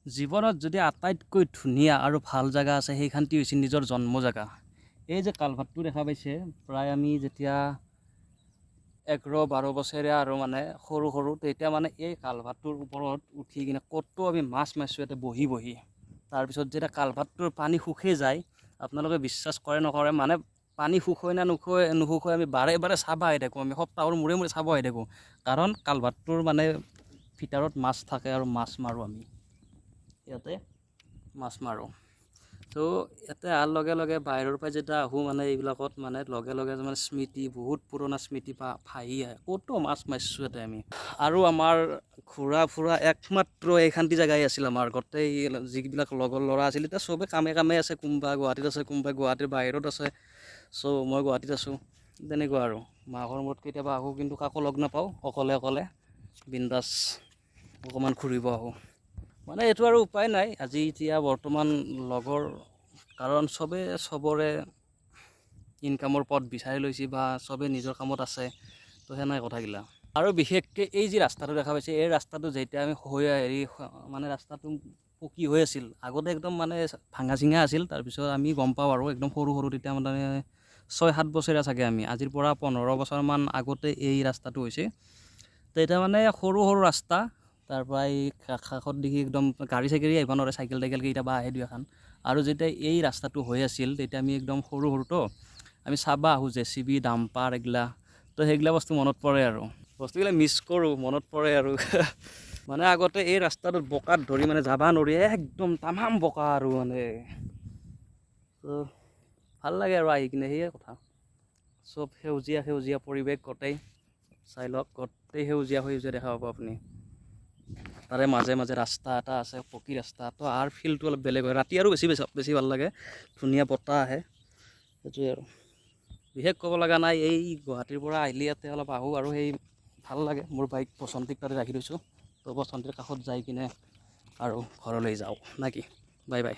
জীৱনত যদি আটাইতকৈ ধুনীয়া আৰু ভাল জেগা আছে সেইখানটি হৈছে নিজৰ জন্ম জেগা। এই যে কালভাৰটো দেখা পাইছে, প্ৰায় আমি যেতিয়া 11-12 বছৰীয়া আৰু মানে সৰু তেতিয়া মানে এই কালভাৰটোৰ ওপৰত উঠি কিনে ক'তো আমি মাছ মাৰিছোঁ ইয়াতে বহি বহি। তাৰপিছত যেতিয়া কালভাৰটোৰ পানী শুকাই যায়, আপোনালোকে বিশ্বাস কৰে নকৰে, মানে পানী শুকাই না নুশুকাই আমি বাৰে বাৰে চাব আহি থাকোঁ, আমি সপ্তাহৰ মূৰে মূৰে চাব আহি থাকোঁ, কাৰণ কালভাৰটোৰ মানে ভিতৰত মাছ থাকে আৰু মাছ মাৰোঁ আমি ইয়াতে মাছ মাৰোঁ। তো ইয়াতে অহাৰ লগে লগে বাহিৰৰ পৰা যেতিয়া আহোঁ মানে এইবিলাকত মানে লগে লগে মানে স্মৃতি, বহুত পুৰণা স্মৃতি ভাহি আহে, ক'তো মাছ মাৰিছোঁ ইয়াতে আমি। আৰু আমাৰ ঘূৰা ফুৰা একমাত্ৰ এইখানটি জেগাই আছিল আমাৰ, গোটেই যিবিলাক লগৰ ল'ৰা আছিল এতিয়া চবে কামে কামে আছে, কোনোবা গুৱাহাটীত আছে, কোনোবা গুৱাহাটীৰ বাহিৰত আছে, মই গুৱাহাটীত আছোঁ, তেনেকুৱা আৰু। মাহৰ মূৰত কেতিয়াবা আহোঁ, কিন্তু কাকো লগ নাপাওঁ, অকলে অকলে বিন্দাছ অকণমান ঘূৰিব আহোঁ। মানে এইটো আৰু উপায় নাই আজি এতিয়া বৰ্তমান লগৰ, কাৰণ চবৰে ইনকামৰ পথ বিচাৰি লৈছে বা চবেই নিজৰ কামত আছে, তো সেনাই কথাগিলা। আৰু বিশেষকৈ এই যি ৰাস্তাটো দেখা পাইছে, এই ৰাস্তাটো যেতিয়া আমি মানে ৰাস্তাটো পকী হৈ আছিল, আগতে একদম মানে ভাঙা চিঙা আছিল, তাৰপিছত আমি গম পাওঁ আৰু একদম সৰু তেতিয়া মানে 6-7 বছৰীয়া চাগে আমি, আজিৰ পৰা 15 বছৰমান আগতে এই ৰাস্তাটো হৈছে। তো এতিয়া মানে সৰু ৰাস্তা, তাৰ পৰা এই কাষত দেখি একদম গাড়ী চাইকেল আহিব নোৱাৰে, চাইকেল কেতিয়াবা আহে 2 এখন। আৰু যেতিয়া এই ৰাস্তাটো হৈ আছিল তেতিয়া আমি একদম সৰুতো আমি চাবা আহোঁ, JCB ডাম্পাৰ এইগিলা, তো সেইগিলা বস্তু মনত পৰে আৰু বস্তুবিলাক মিছ কৰোঁ, মনত পৰে আৰু মানে আগতে এই ৰাস্তাটোত বোকাত ধৰি মানে যাবা নোৱাৰি, একদম তামাম বোকা আৰু মানে, তো ভাল লাগে আৰু আহি কিনে, সেয়ে কথা। চব সেউজীয়া পৰিৱেশ গোটেই চাই লওক, গোটেই সেউজীয়া দেখা পাব আপুনি। তাৰে মাজে মাজে ৰাস্তা এটা আছে, পকী ৰাস্তা, তো আৰু ফিলটো অলপ বেলেগ হয়, ৰাতি আৰু বেছি ভাল লাগে, ধুনীয়া বতাহ আহে, সেইটোৱে আৰু। বিশেষ ক'ব লগা নাই, এই গুৱাহাটীৰ পৰা আহিলে ইয়াতে অলপ আহোঁ আৰু সেই ভাল লাগে। মোৰ বাইক বসন্তীক তাতে ৰাখি থৈছোঁ, তো বসন্তীৰ কাষত যাই কিনে আৰু ঘৰলৈ যাওঁ, না কি? Bye bye.